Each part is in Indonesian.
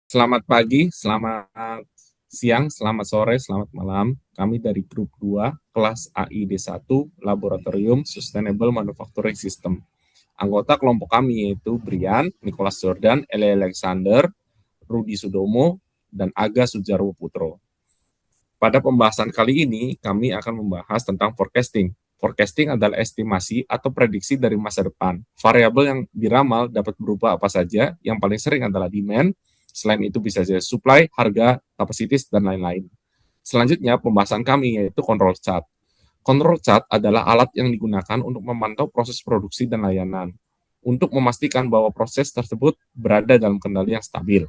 Selamat pagi, selamat siang, selamat sore, selamat malam. Kami dari grup 2, kelas AID 1, Laboratorium Sustainable Manufacturing System. Anggota kelompok kami yaitu Brian, Nicholas Jordan, Eli Alexander, Rudi Sudomo, dan Aga Sujarwo Putro. Pada pembahasan kali ini, kami akan membahas tentang forecasting. Forecasting adalah estimasi atau prediksi dari masa depan. Variabel yang diramal dapat berupa apa saja, yang paling sering adalah demand, selain itu bisa jadi supply, harga, kapasitas, dan lain-lain. Selanjutnya, pembahasan kami yaitu control chart. Control chart adalah alat yang digunakan untuk memantau proses produksi dan layanan, untuk memastikan bahwa proses tersebut berada dalam kendali yang stabil.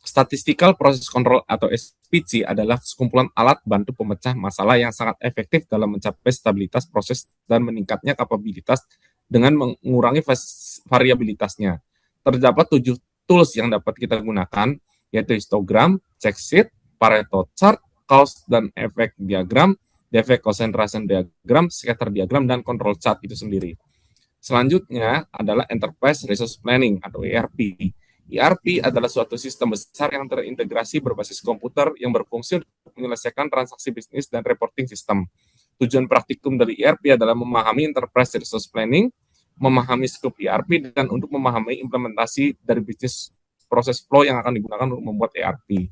Statistical Process Control atau SPC adalah sekumpulan alat bantu pemecah masalah yang sangat efektif dalam mencapai stabilitas proses dan meningkatnya kapabilitas dengan mengurangi variabilitasnya. Terdapat 7 tools yang dapat kita gunakan, yaitu histogram, check sheet, Pareto chart, cause dan effect diagram, defect concentration diagram, scatter diagram, dan control chart itu sendiri. Selanjutnya adalah Enterprise Resource Planning atau ERP. ERP adalah suatu sistem besar yang terintegrasi berbasis komputer yang berfungsi untuk menyelesaikan transaksi bisnis dan reporting sistem. Tujuan praktikum dari ERP adalah memahami Enterprise Resource Planning, memahami scope ERP, dan untuk memahami implementasi dari bisnis proses flow yang akan digunakan untuk membuat ERP.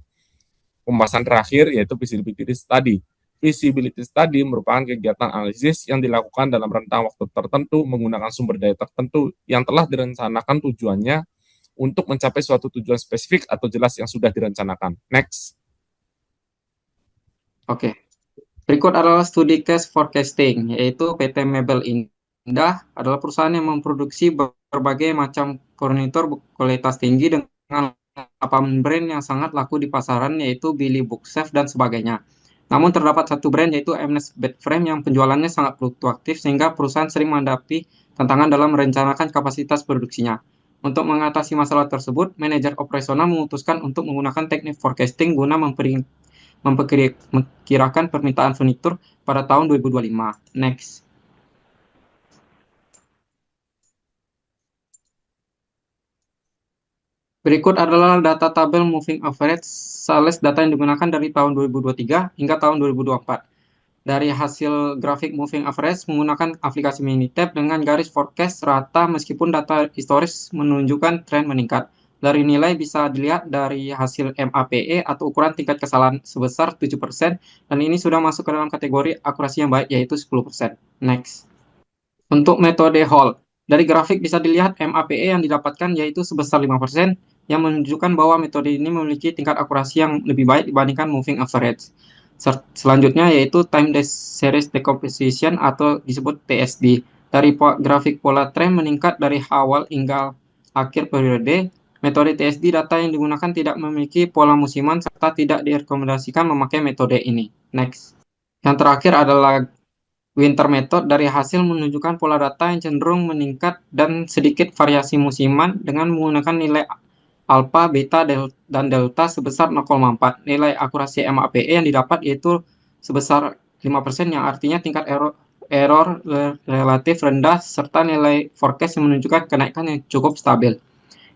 Pembahasan terakhir yaitu Feasibility Study. Feasibility Study merupakan kegiatan analisis yang dilakukan dalam rentang waktu tertentu menggunakan sumber daya tertentu yang telah direncanakan tujuannya untuk mencapai suatu tujuan spesifik atau jelas yang sudah direncanakan. Next. Oke, berikut adalah studi case forecasting, yaitu PT Mebel Indah adalah perusahaan yang memproduksi berbagai macam furnitur kualitas tinggi dengan 8 brand yang sangat laku di pasaran, yaitu Billy Bookshelf dan sebagainya. Namun terdapat satu brand yaitu Mnes Bedframe yang penjualannya sangat fluktuatif sehingga perusahaan sering menghadapi tantangan dalam merencanakan kapasitas produksinya. Untuk mengatasi masalah tersebut, manajer operasional memutuskan untuk menggunakan teknik forecasting guna memperkirakan permintaan furnitur pada tahun 2025. Next. Berikut adalah data tabel moving average sales data yang digunakan dari tahun 2023 hingga tahun 2024. Dari hasil grafik moving average menggunakan aplikasi Minitab dengan garis forecast rata meskipun data historis menunjukkan tren meningkat. Dari nilai bisa dilihat dari hasil MAPE atau ukuran tingkat kesalahan sebesar 7% dan ini sudah masuk ke dalam kategori akurasi yang baik yaitu 10%. Next. Untuk metode Hall, dari grafik bisa dilihat MAPE yang didapatkan yaitu sebesar 5% yang menunjukkan bahwa metode ini memiliki tingkat akurasi yang lebih baik dibandingkan moving average. Selanjutnya yaitu time series decomposition atau disebut TSD. Dari grafik pola tren meningkat dari awal hingga akhir periode, metode TSD data yang digunakan tidak memiliki pola musiman serta tidak direkomendasikan memakai metode ini. Next. Yang terakhir adalah Winter Method. Dari hasil menunjukkan pola data yang cenderung meningkat dan sedikit variasi musiman dengan menggunakan nilai alpha, beta, dan delta sebesar 0,4. Nilai akurasi MAPE yang didapat yaitu sebesar 5% yang artinya tingkat error relatif rendah serta nilai forecast yang menunjukkan kenaikan yang cukup stabil.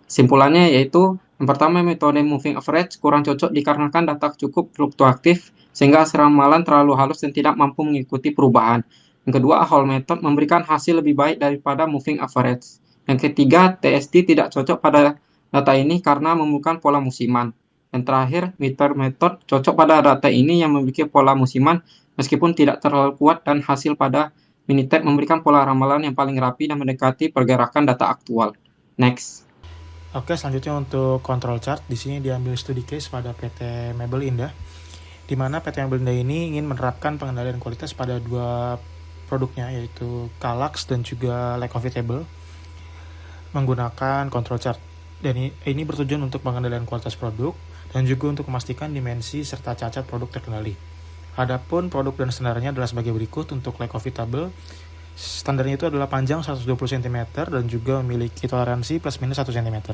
Kesimpulannya yaitu yang pertama, metode moving average kurang cocok dikarenakan data cukup fluktuatif sehingga ramalan terlalu halus dan tidak mampu mengikuti perubahan. Yang kedua, Hall method memberikan hasil lebih baik daripada moving average. Yang ketiga, TSD tidak cocok pada data ini karena memerlukan pola musiman. Yang terakhir, Winter method cocok pada data ini yang memiliki pola musiman meskipun tidak terlalu kuat dan hasil pada Minitab memberikan pola ramalan yang paling rapi dan mendekati pergerakan data aktual. Next. Oke, selanjutnya untuk control chart, di sini diambil studi case pada PT Mebel Indah, di mana PT Mebel Indah ini ingin menerapkan pengendalian kualitas pada dua produknya, yaitu Kallax dan juga Lecovitable, menggunakan control chart. Dan ini bertujuan untuk pengendalian kualitas produk dan juga untuk memastikan dimensi serta cacat produk terkendali. Adapun produk dan standarnya adalah sebagai berikut. Untuk Lecovitable, standarnya itu adalah panjang 120 cm dan juga memiliki toleransi plus minus 1 cm.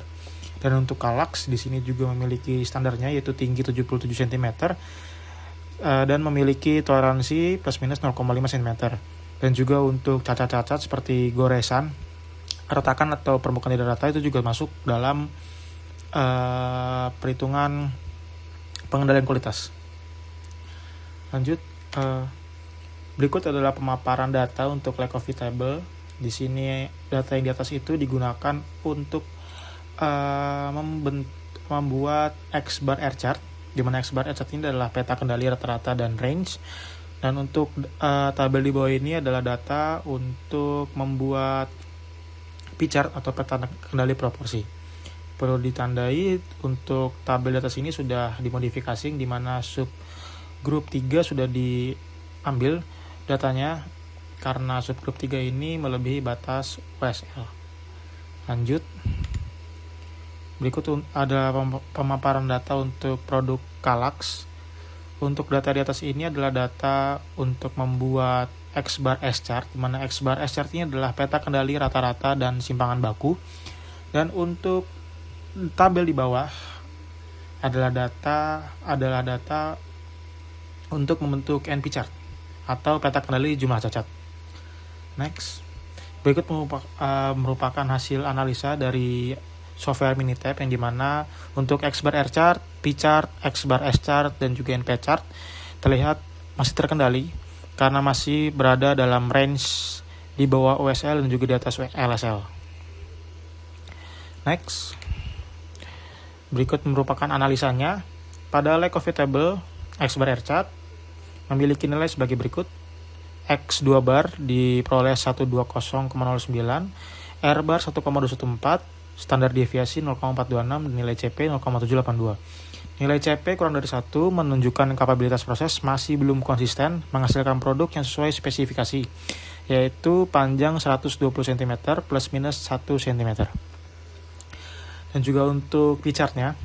Dan untuk Kallax di sini juga memiliki standarnya yaitu tinggi 77 cm dan memiliki toleransi plus minus 0,5 cm. Dan juga untuk cacat-cacat seperti goresan, retakan atau permukaan tidak rata itu juga masuk dalam perhitungan pengendalian kualitas. Lanjut, berikut adalah pemaparan data untuk lack of table. Di sini data yang di atas itu digunakan untuk membuat X bar R chart, di mana X bar R chart ini adalah peta kendali rata-rata dan range. Dan untuk tabel di bawah ini adalah data untuk membuat P-chart atau peta kendali proporsi. Perlu ditandai untuk tabel di atas ini sudah dimodifikasi, di mana sub grup 3 sudah diambil datanya karena subgrup 3 ini melebihi batas USL. Lanjut. Berikut ada pemaparan data untuk produk Kalax. Untuk data di atas ini adalah data untuk membuat X bar S chart, di mana X bar S chart ini adalah peta kendali rata-rata dan simpangan baku. Dan untuk tabel di bawah adalah data untuk membentuk NP chart atau peta kendali jumlah cacat. Next. Berikut merupakan hasil analisa dari software Minitab yang dimana untuk X bar R chart, P chart, X bar S chart, dan juga NP chart terlihat masih terkendali karena masih berada dalam range di bawah OSL dan juga di atas LSL. Next. Berikut merupakan analisanya. Pada lack of table, X bar R chart memiliki nilai sebagai berikut. X2 bar diperoleh 120,09, R bar 1,214, standar deviasi 0,426, dan nilai CP 0,782. Nilai CP kurang dari 1 menunjukkan kapabilitas proses masih belum konsisten menghasilkan produk yang sesuai spesifikasi, yaitu panjang 120 cm plus minus 1 cm. Dan juga untuk P-chartnya,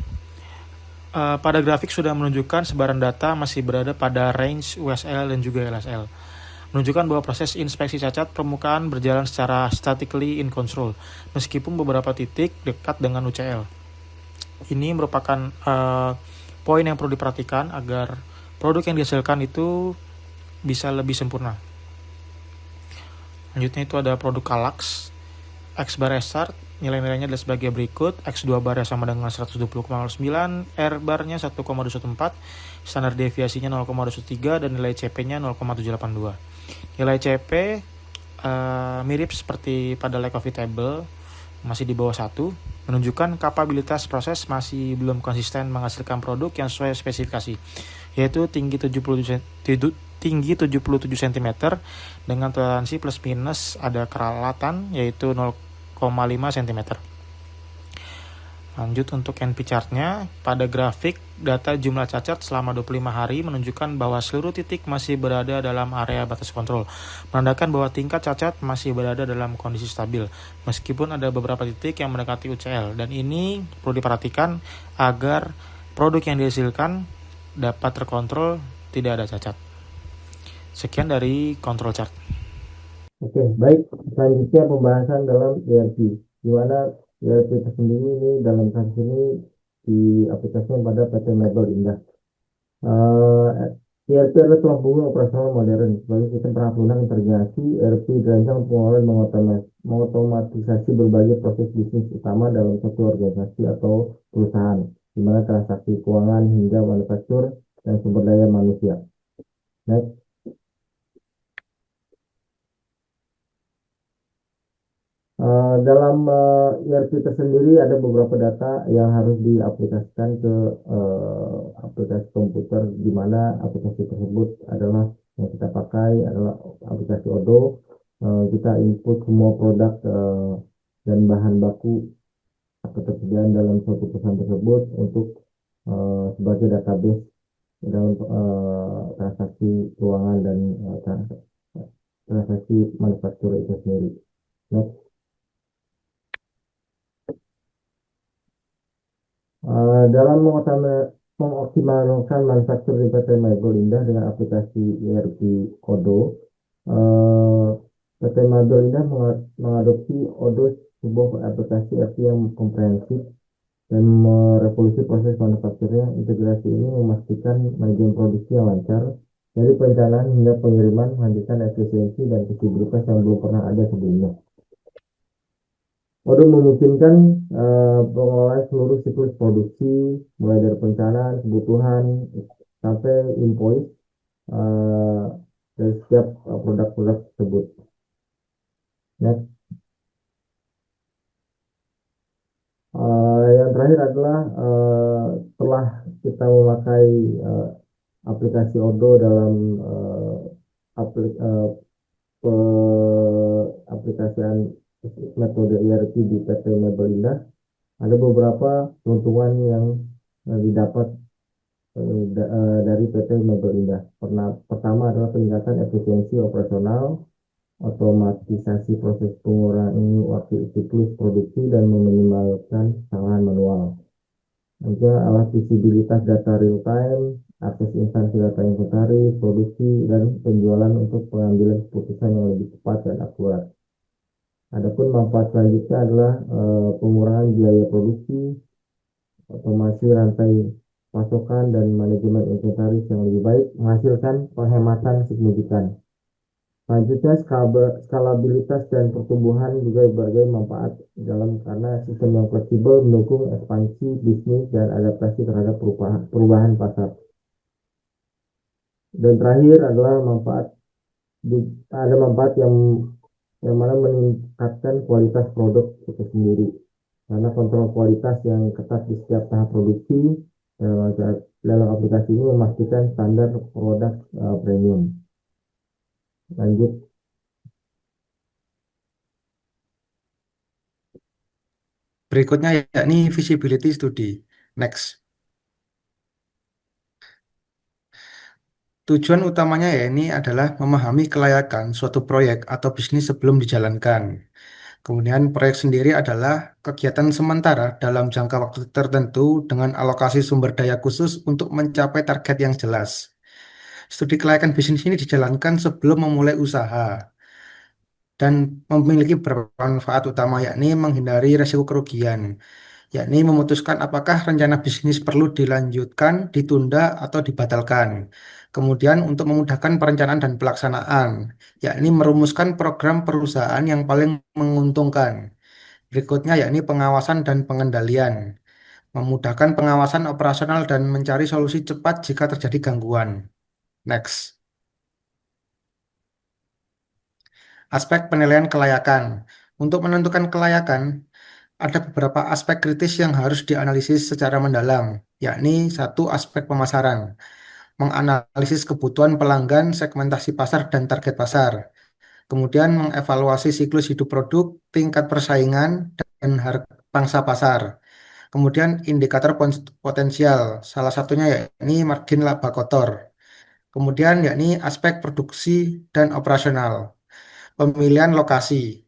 pada grafik sudah menunjukkan sebaran data masih berada pada range USL dan juga LSL, menunjukkan bahwa proses inspeksi cacat permukaan berjalan secara statically in control, meskipun beberapa titik dekat dengan UCL. Ini merupakan poin yang perlu diperhatikan agar produk yang dihasilkan itu bisa lebih sempurna. Lanjutnya itu ada produk Kalax, X bar S chart, nilai-nilainya adalah sebagai berikut. X2 bar sama dengan 120,09, R barnya 1,214, standar deviasinya 0,213, dan nilai CP-nya 0,782. Nilai CP mirip seperti pada lack of table, masih di bawah 1, menunjukkan kapabilitas proses masih belum konsisten menghasilkan produk yang sesuai spesifikasi, yaitu tinggi 77 cm dengan toleransi plus minus ada keralatan yaitu 0,5 cm. Lanjut untuk NP chart-nya, pada grafik data jumlah cacat selama 25 hari menunjukkan bahwa seluruh titik masih berada dalam area batas kontrol, menandakan bahwa tingkat cacat masih berada dalam kondisi stabil, meskipun ada beberapa titik yang mendekati UCL, dan ini perlu diperhatikan agar produk yang dihasilkan dapat terkontrol, tidak ada cacat. Sekian dari control chart. Oke, baik. Selanjutnya pembahasan dalam ERP, di mana ERP tersendiri ini dalam kasus ini diaplikasikan pada PT Mebel Indah. ERP adalah tulang punggung operasional modern sebagai sistem perangkat lunak integrasi. ERP dirancang untuk mengotomatisasi berbagai proses bisnis utama dalam satu organisasi atau perusahaan, di mana transaksi keuangan hingga manufaktur dan sumber daya manusia. Next. Dalam ERP tersendiri ada beberapa data yang harus diaplikasikan ke aplikasi komputer, di mana aplikasi tersebut adalah yang kita pakai adalah aplikasi Odoo. Kita input semua produk dan bahan baku atau ketersediaan dalam suatu perusahaan tersebut untuk sebagai database dalam transaksi keuangan dan transaksi manufaktur itu sendiri. Next. Dalam mengoptimalkan manufaktur di PT Mebel Indah dengan aplikasi ERP Odoo, PT Mebel Indah mengadopsi Odoo, sebuah aplikasi ERP yang komprehensif dan merevolusi proses manufakturnya. Integrasi ini memastikan manajemen produksi yang lancar dari perencanaan hingga pengiriman, menghadirkan efisiensi dan fleksibilitas yang belum pernah ada sebelumnya. Odoo memungkinkan pengelolaan seluruh siklus produksi, mulai dari perencanaan, kebutuhan, sampai invoice eh, dari setiap produk-produk tersebut. Next. Yang terakhir adalah setelah kita memakai eh, aplikasi Odoo dalam aplik, aplikasian metode ERP di PT Mebel Indah, ada beberapa keuntungan yang didapat dari PT Mebel Indah. Pertama adalah peningkatan efisiensi operasional, otomatisasi proses pengurangi waktu siklus produksi dan meminimalkan kesalahan manual. Juga adalah visibilitas data real time, akses instansi data inventaris, produksi, dan penjualan untuk pengambilan keputusan yang lebih cepat dan akurat. Adapun manfaat selanjutnya adalah pengurangan biaya produksi, otomasi rantai pasokan, dan manajemen inventaris yang lebih baik, menghasilkan penghematan signifikan. Selanjutnya, skalabilitas dan pertumbuhan juga berbagai manfaat dalam karena sistem yang fleksibel mendukung ekspansi bisnis dan adaptasi terhadap perubahan pasar. Dan terakhir adalah ada manfaat yang mana meningkatkan kualitas produk itu sendiri. Karena kontrol kualitas yang ketat di setiap tahap produksi dalam aplikasi ini memastikan standar produk premium. Lanjut. Berikutnya yakni visibility study. Next. Tujuan utamanya ya ini adalah memahami kelayakan suatu proyek atau bisnis sebelum dijalankan. Kemudian proyek sendiri adalah kegiatan sementara dalam jangka waktu tertentu dengan alokasi sumber daya khusus untuk mencapai target yang jelas. Studi kelayakan bisnis ini dijalankan sebelum memulai usaha dan memiliki beberapa manfaat utama yakni menghindari resiko kerugian, yakni memutuskan apakah rencana bisnis perlu dilanjutkan, ditunda, atau dibatalkan. Kemudian untuk memudahkan perencanaan dan pelaksanaan, yakni merumuskan program perusahaan yang paling menguntungkan. Berikutnya yakni pengawasan dan pengendalian, memudahkan pengawasan operasional dan mencari solusi cepat jika terjadi gangguan. Next. Aspek penilaian kelayakan. Untuk menentukan kelayakan, ada beberapa aspek kritis yang harus dianalisis secara mendalam, yakni satu aspek pemasaran, menganalisis kebutuhan pelanggan, segmentasi pasar, dan target pasar. Kemudian mengevaluasi siklus hidup produk, tingkat persaingan, dan harga pangsa pasar. Kemudian indikator potensial, salah satunya yakni margin laba kotor. Kemudian yakni aspek produksi dan operasional. Pemilihan lokasi.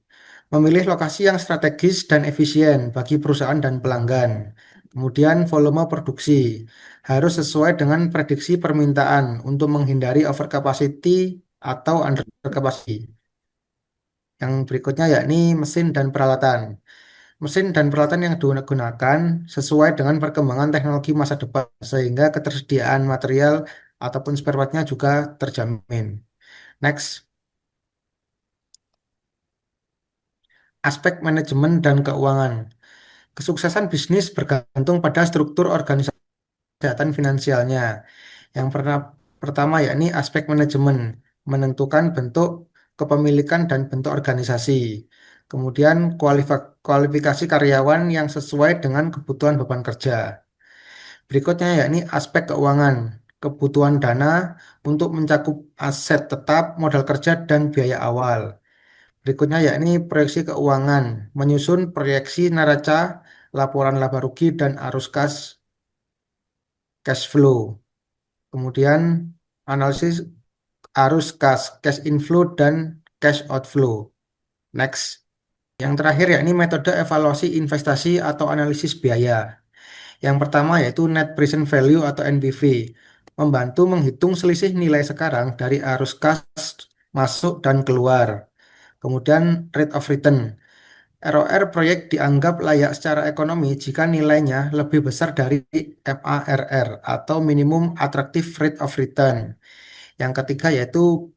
Memilih lokasi yang strategis dan efisien bagi perusahaan dan pelanggan. Kemudian volume produksi harus sesuai dengan prediksi permintaan untuk menghindari overcapacity atau undercapacity. Yang berikutnya yakni mesin dan peralatan. Mesin dan peralatan yang digunakan sesuai dengan perkembangan teknologi masa depan sehingga ketersediaan material ataupun spare part-nya juga terjamin. Next. Aspek manajemen dan keuangan. Kesuksesan bisnis bergantung pada struktur organisasi kesehatan finansialnya. Yang pertama yakni aspek manajemen, menentukan bentuk kepemilikan dan bentuk organisasi. Kemudian kualifikasi karyawan yang sesuai dengan kebutuhan beban kerja. Berikutnya yakni aspek keuangan, kebutuhan dana untuk mencakup aset tetap, modal kerja, dan biaya awal. Berikutnya yakni proyeksi keuangan, menyusun proyeksi neraca, laporan laba rugi, dan arus cash flow. Kemudian analisis arus cash inflow, dan cash outflow. Next. Yang terakhir yakni metode evaluasi investasi atau analisis biaya. Yang pertama yaitu net present value atau NPV, membantu menghitung selisih nilai sekarang dari arus kas masuk dan keluar. Kemudian rate of return. ROR proyek dianggap layak secara ekonomi jika nilainya lebih besar dari MARR atau minimum attractive rate of return. Yang ketiga yaitu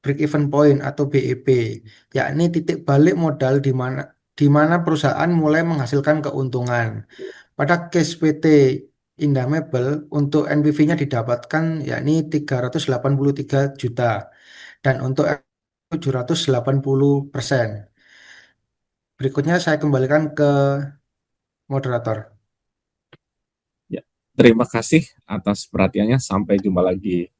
break even point atau BEP, yakni titik balik modal di mana di mana perusahaan mulai menghasilkan keuntungan. Pada case PT Indah Mebel, untuk NPV-nya didapatkan yakni 383 juta dan untuk 780%. Berikutnya saya kembalikan ke moderator. Ya, terima kasih atas perhatiannya. Sampai jumpa lagi.